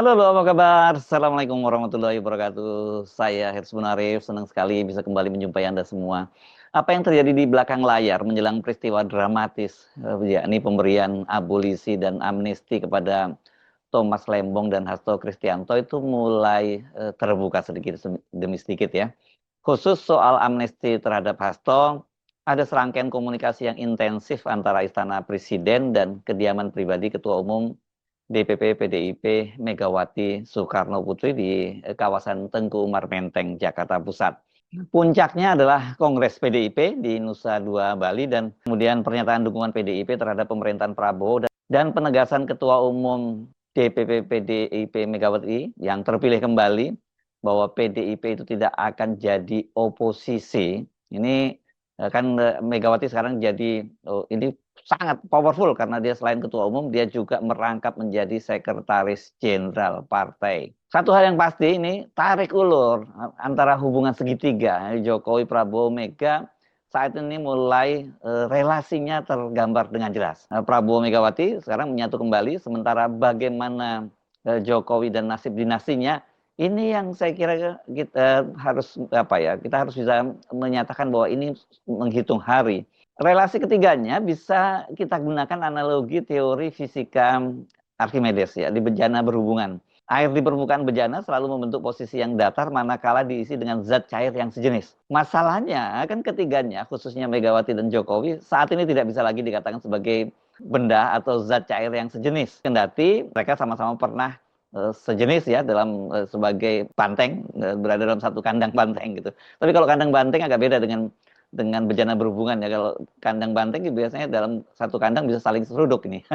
Halo, halo, apa kabar? Assalamualaikum warahmatullahi wabarakatuh. Saya Hirs Munarif, senang sekali bisa kembali menjumpai Anda semua. Apa yang terjadi di belakang layar menjelang peristiwa dramatis, yakni pemberian abolisi dan amnesti kepada Thomas Lembong dan Hasto Kristianto itu mulai terbuka sedikit demi sedikit ya. Khusus soal amnesti terhadap Hasto, ada serangkaian komunikasi yang intensif antara Istana Presiden dan kediaman pribadi Ketua Umum DPP PDIP Megawati Soekarno Putri di kawasan Tengku Umar Menteng, Jakarta Pusat. Puncaknya adalah Kongres PDIP di Nusa Dua Bali dan kemudian pernyataan dukungan PDIP terhadap pemerintahan Prabowo dan penegasan Ketua Umum DPP PDIP Megawati yang terpilih kembali bahwa PDIP itu tidak akan jadi oposisi. Ini kan Megawati sekarang jadi ini sangat powerful karena dia selain ketua umum dia juga merangkap menjadi sekretaris jenderal partai. Satu hal yang pasti ini tarik ulur antara hubungan segitiga Jokowi Prabowo Mega saat ini mulai relasinya tergambar dengan jelas. Prabowo Megawati sekarang menyatu kembali sementara bagaimana Jokowi dan nasib dinastinya ini yang saya kira kita harus kita harus bisa menyatakan bahwa ini menghitung hari. Relasi ketiganya bisa kita gunakan analogi teori fisika Archimedes ya di bejana berhubungan. Air di permukaan bejana selalu membentuk posisi yang datar manakala diisi dengan zat cair yang sejenis. Masalahnya kan ketiganya, khususnya Megawati dan Jokowi, saat ini tidak bisa lagi dikatakan sebagai benda atau zat cair yang sejenis. Kendati mereka sama-sama pernah sejenis ya dalam sebagai banteng, berada dalam satu kandang banteng gitu. Tapi kalau kandang banteng agak beda dengan bejana berhubungan ya. Kalau kandang banteng biasanya dalam satu kandang bisa saling seruduk ini.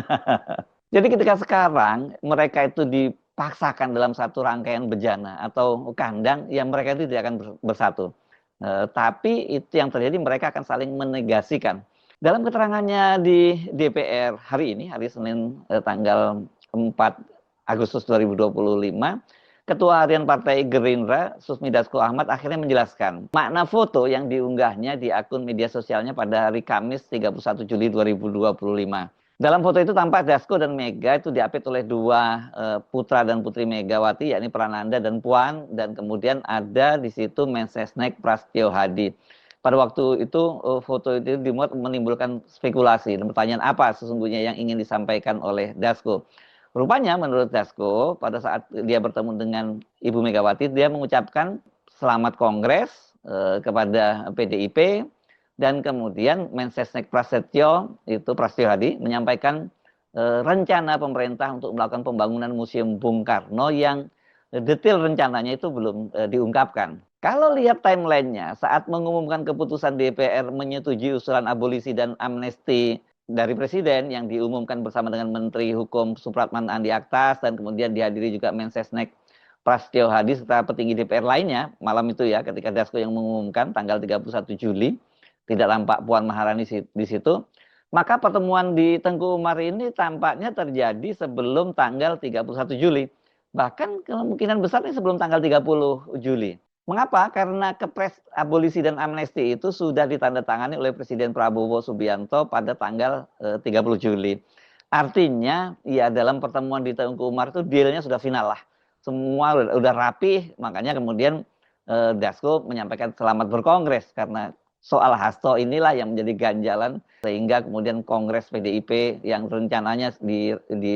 Jadi ketika sekarang mereka itu dipaksakan dalam satu rangkaian bejana atau kandang, ya mereka itu tidak akan bersatu. Tapi itu yang terjadi mereka akan saling menegasikan. Dalam keterangannya di DPR hari ini, hari Senin tanggal 4 Agustus 2025, Ketua Harian Partai Gerindra, Susmi Dasko Ahmad akhirnya menjelaskan makna foto yang diunggahnya di akun media sosialnya pada hari Kamis 31 Juli 2025. Dalam foto itu tampak Dasko dan Mega itu diapit oleh dua putra dan putri Megawati, yakni Prananda dan Puan, dan kemudian ada di situ Mensesnek Prasetyo Hadi. Pada waktu itu foto itu dimuat menimbulkan spekulasi dan pertanyaan apa sesungguhnya yang ingin disampaikan oleh Dasko. Rupanya menurut Dasko pada saat dia bertemu dengan Ibu Megawati dia mengucapkan selamat Kongres kepada PDIP dan kemudian Mensesnek Prasetyo Hadi menyampaikan rencana pemerintah untuk melakukan pembangunan Museum Bung Karno yang detail rencananya itu belum diungkapkan. Kalau lihat timelinenya saat mengumumkan keputusan DPR menyetujui usulan abolisi dan amnesti dari Presiden yang diumumkan bersama dengan Menteri Hukum Supratman Andi Aktas dan kemudian dihadiri juga Mensesnek Prasetyo Hadi serta petinggi DPR lainnya malam itu ya ketika Dasko yang mengumumkan tanggal 31 Juli tidak tampak Puan Maharani di situ. Maka pertemuan di Tengku Umar ini tampaknya terjadi sebelum tanggal 31 Juli. Bahkan kemungkinan besar ini sebelum tanggal 30 Juli. Mengapa? Karena Kepres abolisi dan amnesti itu sudah ditandatangani oleh Presiden Prabowo Subianto pada tanggal 30 Juli. Artinya, ya dalam pertemuan di Tengku Umar itu dealnya sudah final lah. Semua udah rapih, makanya kemudian Dasko menyampaikan selamat berkongres karena soal Hasto inilah yang menjadi ganjalan sehingga kemudian Kongres PDIP yang rencananya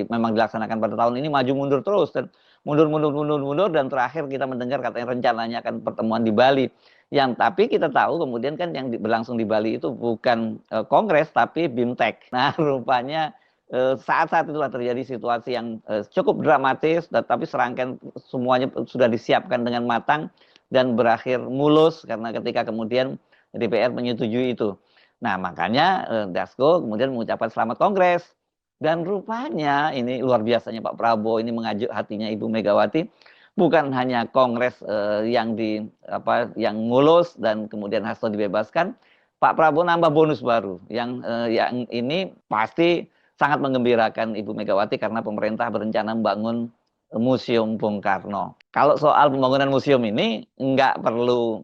memang dilaksanakan pada tahun ini maju mundur terus dan mundur dan terakhir kita mendengar katanya rencananya akan pertemuan di Bali yang tapi kita tahu kemudian kan yang berlangsung di Bali itu bukan kongres tapi BIMTEK. Nah rupanya saat-saat itulah terjadi situasi yang cukup dramatis tapi serangkaian semuanya sudah disiapkan dengan matang dan berakhir mulus karena ketika kemudian DPR menyetujui itu. Nah makanya Dasko kemudian mengucapkan selamat kongres. Dan rupanya ini luar biasanya Pak Prabowo ini mengajuk hatinya Ibu Megawati bukan hanya kongres yang mulus dan kemudian Hasto dibebaskan, Pak Prabowo nambah bonus baru yang ini pasti sangat menggembirakan Ibu Megawati karena pemerintah berencana membangun Museum Bung Karno. Kalau soal pembangunan museum ini nggak perlu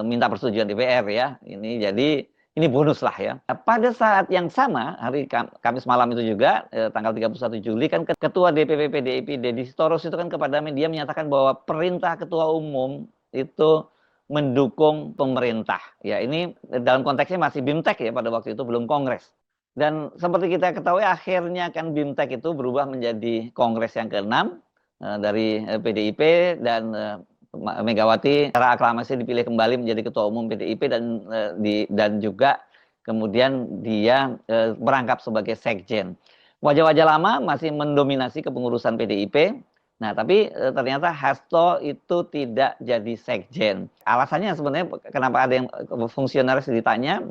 minta persetujuan DPR ya. Ini jadi ini bonus lah ya. Nah, pada saat yang sama, hari Kamis malam itu juga, tanggal 31 Juli, kan Ketua DPP PDIP Deddy Sitorus itu kan kepada media menyatakan bahwa perintah Ketua Umum itu mendukung pemerintah. Ya, ini dalam konteksnya masih BIMTEK ya, pada waktu itu belum Kongres. Dan seperti kita ketahui akhirnya kan BIMTEK itu berubah menjadi Kongres yang ke-6 dari PDIP, dan Megawati secara aklamasi dipilih kembali menjadi Ketua Umum PDIP, dan juga kemudian dia merangkap sebagai sekjen. Wajah-wajah lama masih mendominasi kepengurusan PDIP. Nah, tapi ternyata Hasto itu tidak jadi sekjen. Alasannya sebenarnya kenapa ada yang fungsionaris ditanya,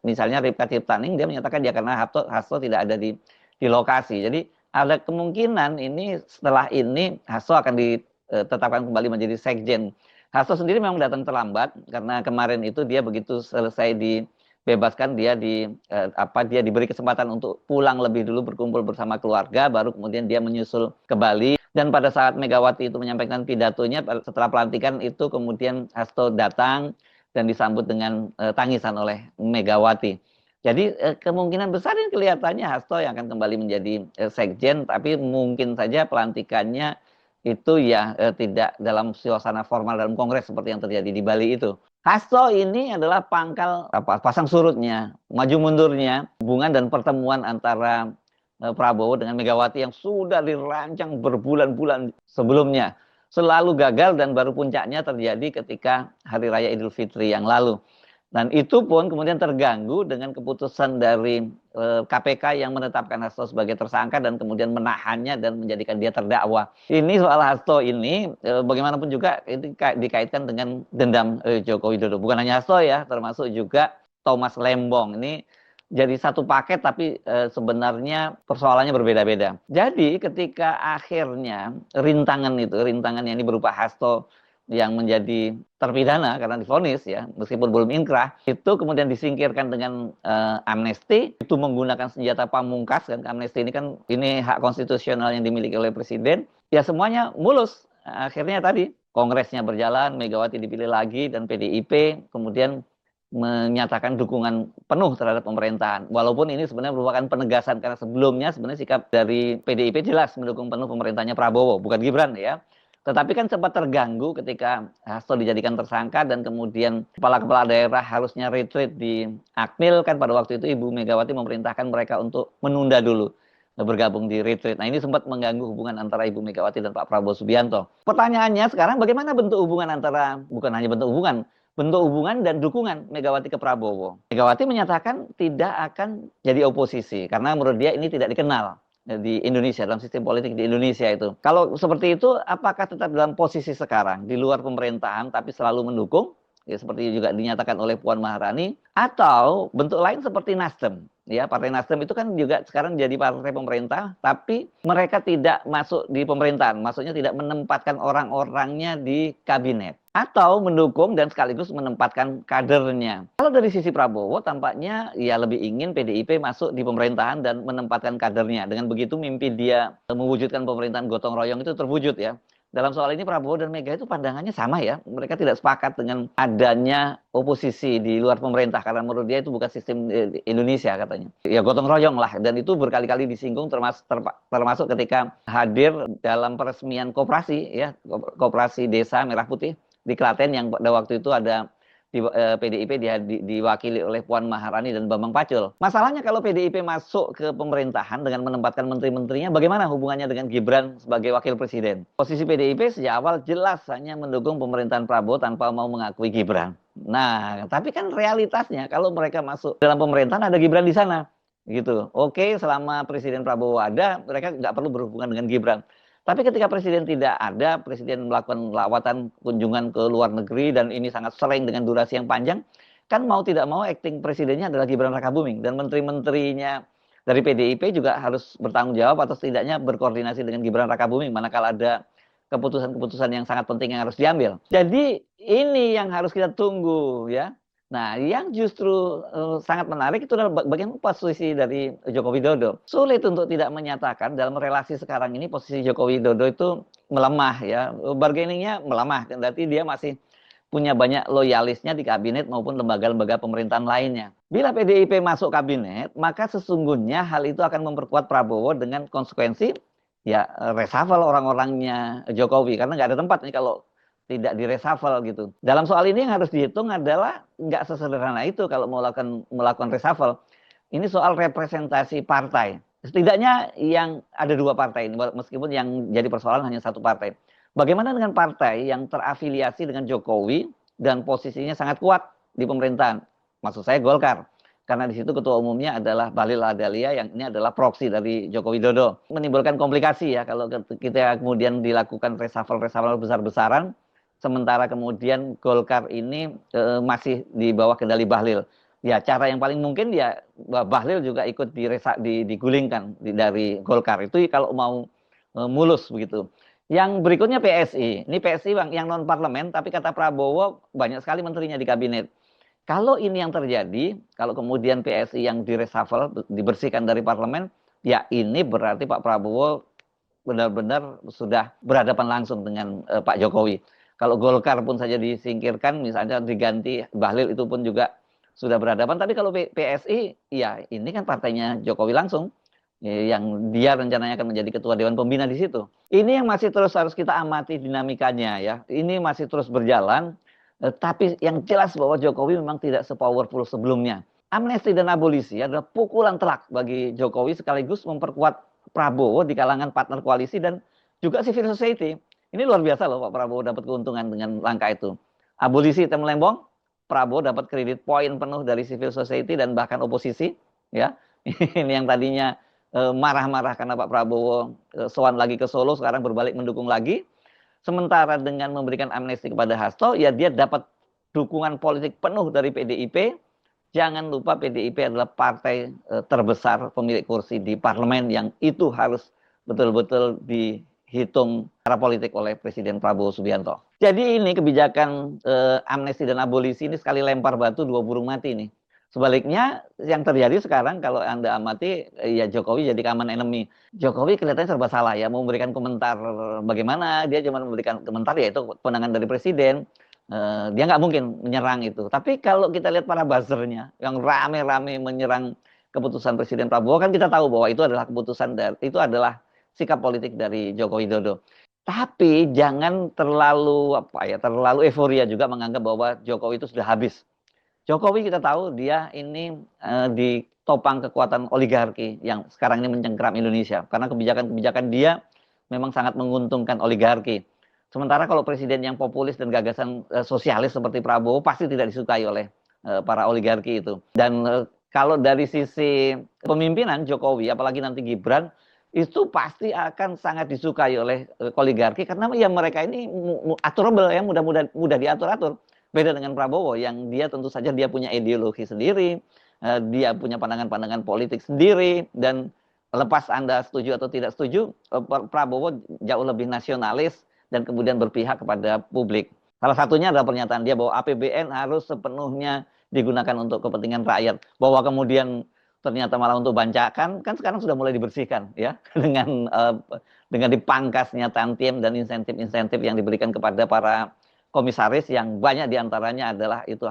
misalnya Ripka Ciptaning, dia menyatakan ya karena Hasto tidak ada di lokasi. Jadi ada kemungkinan ini setelah ini Hasto akan ditetapkan kembali menjadi sekjen. Hasto sendiri memang datang terlambat karena kemarin itu dia begitu selesai dibebaskan, dia diberi kesempatan untuk pulang lebih dulu berkumpul bersama keluarga, baru kemudian dia menyusul ke Bali. Dan pada saat Megawati itu menyampaikan pidatonya setelah pelantikan itu, kemudian Hasto datang dan disambut dengan tangisan oleh Megawati. Jadi kemungkinan besar ini kelihatannya Hasto yang akan kembali menjadi sekjen, tapi mungkin saja pelantikannya itu ya tidak dalam suasana formal dalam kongres seperti yang terjadi di Bali itu. Hasto ini adalah pangkal pasang surutnya, maju mundurnya hubungan dan pertemuan antara Prabowo dengan Megawati yang sudah dirancang berbulan-bulan sebelumnya. Selalu gagal dan baru puncaknya terjadi ketika Hari Raya Idul Fitri yang lalu. Dan itu pun kemudian terganggu dengan keputusan dari KPK yang menetapkan Hasto sebagai tersangka dan kemudian menahannya dan menjadikan dia terdakwa. Ini soal Hasto ini bagaimanapun juga itu dikaitkan dengan dendam Joko Widodo. Bukan hanya Hasto ya, termasuk juga Thomas Lembong. Ini jadi satu paket, tapi sebenarnya persoalannya berbeda-beda. Jadi ketika akhirnya rintangan yang ini berupa Hasto yang menjadi terpidana karena divonis ya, meskipun belum inkrah, itu kemudian disingkirkan dengan amnesti, itu menggunakan senjata pamungkas, kan amnesti ini kan ini hak konstitusional yang dimiliki oleh presiden, ya semuanya mulus. Akhirnya tadi kongresnya berjalan, Megawati dipilih lagi, dan PDIP kemudian menyatakan dukungan penuh terhadap pemerintahan. Walaupun ini sebenarnya merupakan penegasan, karena sebelumnya sebenarnya sikap dari PDIP jelas mendukung penuh pemerintahnya Prabowo, bukan Gibran ya. Tetapi kan sempat terganggu ketika Hasto dijadikan tersangka dan kemudian kepala-kepala daerah harusnya retreat di Akmil, kan pada waktu itu Ibu Megawati memerintahkan mereka untuk menunda dulu bergabung di retreat. Nah, ini sempat mengganggu hubungan antara Ibu Megawati dan Pak Prabowo Subianto. Pertanyaannya sekarang bagaimana bentuk hubungan antara, bukan hanya bentuk hubungan dan dukungan Megawati ke Prabowo. Megawati menyatakan tidak akan jadi oposisi karena menurut dia ini tidak dikenal di Indonesia, dalam sistem politik di Indonesia itu. Kalau seperti itu, apakah tetap dalam posisi sekarang di luar pemerintahan tapi selalu mendukung, ya seperti juga dinyatakan oleh Puan Maharani, atau bentuk lain seperti Nasdem? Ya, Partai Nasdem itu kan juga sekarang jadi partai pemerintah, tapi mereka tidak masuk di pemerintahan, maksudnya tidak menempatkan orang-orangnya di kabinet, atau mendukung dan sekaligus menempatkan kadernya. Kalau dari sisi Prabowo, tampaknya ya lebih ingin PDIP masuk di pemerintahan dan menempatkan kadernya. Dengan begitu mimpi dia mewujudkan pemerintahan gotong royong itu terwujud ya. Dalam soal ini Prabowo dan Mega itu pandangannya sama ya. Mereka tidak sepakat dengan adanya oposisi di luar pemerintah karena menurut dia itu bukan sistem Indonesia katanya. Ya gotong royong lah, dan itu berkali-kali disinggung termasuk ketika hadir dalam peresmian koperasi ya, koperasi Desa Merah Putih di Klaten yang pada waktu itu ada di PDIP diwakili oleh Puan Maharani dan Bambang Pacul. Masalahnya kalau PDIP masuk ke pemerintahan dengan menempatkan menteri-menterinya, bagaimana hubungannya dengan Gibran sebagai wakil presiden? Posisi PDIP sejak awal jelas hanya mendukung pemerintahan Prabowo tanpa mau mengakui Gibran. Nah, tapi kan realitasnya kalau mereka masuk dalam pemerintahan ada Gibran di sana, gitu. Oke, selama Presiden Prabowo ada, mereka nggak perlu berhubungan dengan Gibran. Tapi ketika presiden tidak ada, presiden melakukan lawatan kunjungan ke luar negeri dan ini sangat sering dengan durasi yang panjang, kan mau tidak mau acting presidennya adalah Gibran Rakabuming, dan menteri-menterinya dari PDIP juga harus bertanggung jawab atau setidaknya berkoordinasi dengan Gibran Rakabuming manakala ada keputusan-keputusan yang sangat penting yang harus diambil. Jadi ini yang harus kita tunggu ya. Nah, yang justru sangat menarik itu adalah bagaimana posisi dari Joko Widodo. Sulit untuk tidak menyatakan dalam relasi sekarang ini posisi Joko Widodo itu melemah ya. Bargainingnya melemah, berarti dia masih punya banyak loyalisnya di kabinet maupun lembaga-lembaga pemerintahan lainnya. Bila PDIP masuk kabinet, maka sesungguhnya hal itu akan memperkuat Prabowo dengan konsekuensi ya reshuffle orang-orangnya Jokowi, karena nggak ada tempat nih kalau tidak di reshuffle gitu. Dalam soal ini yang harus dihitung adalah nggak sesederhana itu kalau melakukan reshuffle. Ini soal representasi partai. Setidaknya yang ada dua partai ini, meskipun yang jadi persoalan hanya satu partai. Bagaimana dengan partai yang terafiliasi dengan Jokowi dan posisinya sangat kuat di pemerintahan? Maksud saya Golkar. Karena di situ ketua umumnya adalah Bahlil Lahadalia yang ini adalah proksi dari Joko Widodo. Menimbulkan komplikasi ya kalau kita kemudian dilakukan reshuffle besar-besaran, sementara kemudian Golkar ini masih di bawah kendali Bahlil. Ya cara yang paling mungkin ya Bahlil juga ikut digulingkan dari Golkar. Itu kalau mau mulus begitu. Yang berikutnya PSI. Ini PSI yang non parlemen, tapi kata Prabowo banyak sekali menterinya di kabinet. Kalau ini yang terjadi, kalau kemudian PSI yang direshuffle, dibersihkan dari parlemen, ya ini berarti Pak Prabowo benar-benar sudah berhadapan langsung dengan Pak Jokowi. Kalau Golkar pun saja disingkirkan, misalnya diganti Bahlil, itu pun juga sudah berhadapan. Tapi kalau PSI, ya ini kan partainya Jokowi langsung, yang dia rencananya akan menjadi ketua Dewan Pembina di situ. Ini yang masih terus harus kita amati dinamikanya ya. Ini masih terus berjalan. Tapi yang jelas bahwa Jokowi memang tidak sepowerful sebelumnya. Amnesti dan abolisi adalah pukulan telak bagi Jokowi sekaligus memperkuat Prabowo di kalangan partner koalisi dan juga civil society. Ini luar biasa loh Pak Prabowo dapat keuntungan dengan langkah itu. Abolisi hitam melembong, Prabowo dapat kredit poin penuh dari civil society dan bahkan oposisi. Ya, ini yang tadinya marah-marah karena Pak Prabowo sowan lagi ke Solo, sekarang berbalik mendukung lagi. Sementara dengan memberikan amnesti kepada Hasto, ya dia dapat dukungan politik penuh dari PDIP. Jangan lupa PDIP adalah partai terbesar pemilik kursi di parlemen yang itu harus betul-betul dihitung secara politik oleh Presiden Prabowo Subianto. Jadi ini kebijakan amnesti dan abolisi ini sekali lempar batu dua burung mati nih. Sebaliknya yang terjadi sekarang kalau Anda amati ya Jokowi jadi common enemy. Jokowi kelihatannya serba salah ya, mau memberikan komentar bagaimana, dia cuma memberikan komentar ya itu kewenangan dari presiden. Dia nggak mungkin menyerang itu. Tapi kalau kita lihat para buzzernya yang rame-rame menyerang keputusan Presiden Prabowo, kan kita tahu bahwa itu adalah keputusan itu adalah sikap politik dari Joko Widodo. Tapi jangan terlalu terlalu euforia juga menganggap bahwa Jokowi itu sudah habis. Jokowi kita tahu dia ini ditopang kekuatan oligarki yang sekarang ini mencengkeram Indonesia. Karena kebijakan-kebijakan dia memang sangat menguntungkan oligarki. Sementara kalau presiden yang populis dan gagasan sosialis seperti Prabowo pasti tidak disukai oleh para oligarki itu. Dan kalau dari sisi pemimpinan Jokowi, apalagi nanti Gibran, itu pasti akan sangat disukai oleh oligarki karena ya mereka ini aturable ya, mudah diatur-atur. Beda dengan Prabowo yang dia tentu saja dia punya ideologi sendiri, dia punya pandangan-pandangan politik sendiri, dan lepas Anda setuju atau tidak setuju, Prabowo jauh lebih nasionalis dan kemudian berpihak kepada publik. Salah satunya adalah pernyataan dia bahwa APBN harus sepenuhnya digunakan untuk kepentingan rakyat. Bahwa kemudian ternyata malah untuk bancakan, kan sekarang sudah mulai dibersihkan ya dengan dipangkasnya tantiem dan insentif-insentif yang diberikan kepada para komisaris yang banyak diantaranya adalah itu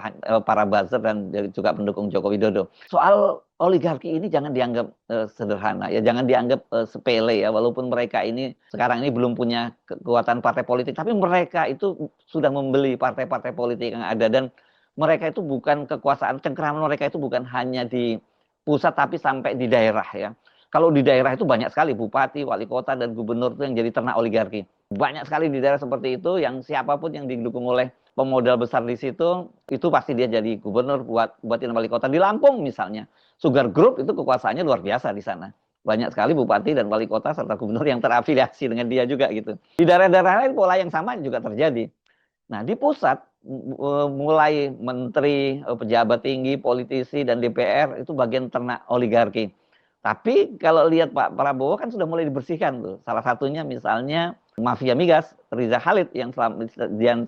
para buzzer dan juga pendukung Joko Widodo. Soal oligarki ini jangan dianggap sederhana ya, jangan dianggap sepele ya, walaupun mereka ini sekarang ini belum punya kekuatan partai politik, tapi mereka itu sudah membeli partai-partai politik yang ada, dan mereka itu bukan kekuasaan, cengkeraman mereka itu bukan hanya di pusat tapi sampai di daerah ya. Kalau di daerah itu banyak sekali bupati, wali kota, dan gubernur itu yang jadi ternak oligarki. Banyak sekali di daerah seperti itu yang siapapun yang didukung oleh pemodal besar di situ, itu pasti dia jadi gubernur, bupati dan wali kota. Di Lampung misalnya, Sugar Group itu kekuasaannya luar biasa di sana. Banyak sekali bupati dan wali kota serta gubernur yang terafiliasi dengan dia juga gitu. Di daerah-daerah lain pola yang sama juga terjadi. Nah, di pusat mulai menteri, pejabat tinggi, politisi, dan DPR itu bagian ternak oligarki. Tapi kalau lihat Pak Prabowo kan sudah mulai dibersihkan tuh. Salah satunya misalnya mafia migas, Riza Khalid yang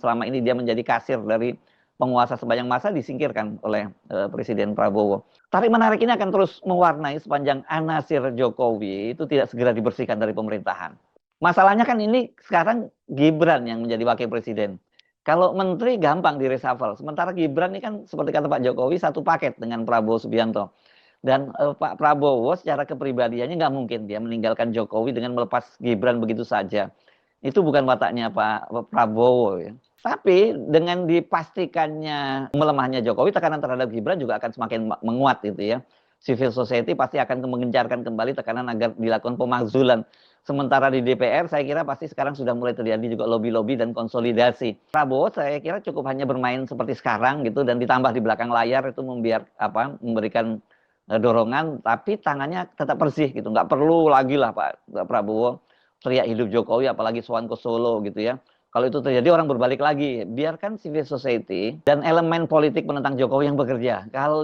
selama ini dia menjadi kasir dari penguasa sepanjang masa disingkirkan oleh Presiden Prabowo. Tarik-menarik ini akan terus mewarnai sepanjang anasir Jokowi itu tidak segera dibersihkan dari pemerintahan. Masalahnya kan ini sekarang Gibran yang menjadi wakil presiden. Kalau menteri gampang di reshuffle. Sementara Gibran ini kan seperti kata Pak Jokowi satu paket dengan Prabowo Subianto. Dan Pak Prabowo secara kepribadiannya nggak mungkin dia meninggalkan Jokowi dengan melepas Gibran begitu saja. Itu bukan wataknya Pak Prabowo ya. Tapi dengan dipastikannya melemahnya Jokowi, tekanan terhadap Gibran juga akan semakin menguat gitu ya. Civil society pasti akan mengencarkan kembali tekanan agar dilakukan pemakzulan. Sementara di DPR saya kira pasti sekarang sudah mulai terjadi juga lobby-lobby dan konsolidasi. Prabowo saya kira cukup hanya bermain seperti sekarang gitu dan ditambah di belakang layar itu memberikan dorongan, tapi tangannya tetap bersih gitu. Nggak perlu lagi lah Pak Prabowo teriak hidup Jokowi apalagi soan ke Solo gitu ya. Kalau itu terjadi orang berbalik lagi. Biarkan civil society dan elemen politik penentang Jokowi yang bekerja. Kalau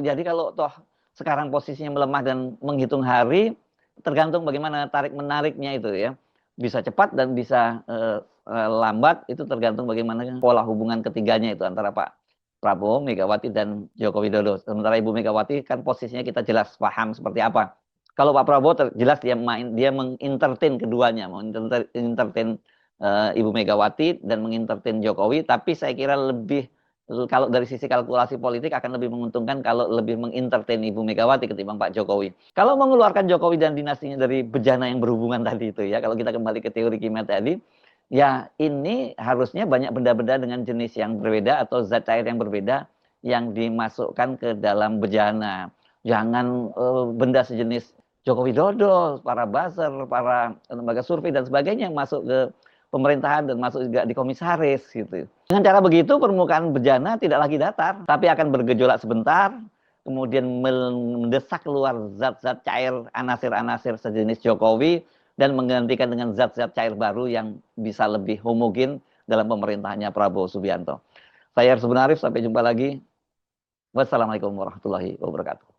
toh sekarang posisinya melemah dan menghitung hari, tergantung bagaimana tarik menariknya itu ya. Bisa cepat dan bisa lambat, itu tergantung bagaimana pola hubungan ketiganya itu antara Pak Prabowo, Megawati dan Joko Widodo. Sementara Ibu Megawati kan posisinya kita jelas paham seperti apa. Kalau Pak Prabowo jelas dia mengintertain keduanya, mengintertain Ibu Megawati dan mengintertain Jokowi, tapi saya kira lebih kalau dari sisi kalkulasi politik akan lebih menguntungkan kalau lebih mengintertain Ibu Megawati ketimbang Pak Jokowi. Kalau mengeluarkan Jokowi dan dinastinya dari bejana yang berhubungan tadi itu ya, kalau kita kembali ke teori kimia tadi, ya ini harusnya banyak benda-benda dengan jenis yang berbeda atau zat cair yang berbeda yang dimasukkan ke dalam bejana. Jangan benda sejenis Joko Widodo, para buzzer, para lembaga survei dan sebagainya yang masuk ke pemerintahan dan masuk juga di komisaris gitu. Dengan cara begitu permukaan bejana tidak lagi datar, tapi akan bergejolak sebentar, kemudian mendesak keluar zat-zat cair anasir-anasir sejenis Jokowi dan menggantikan dengan zat-zat cair baru yang bisa lebih homogen dalam pemerintahannya Prabowo Subianto. Saya Harus Arif, sampai jumpa lagi. Wassalamualaikum warahmatullahi wabarakatuh.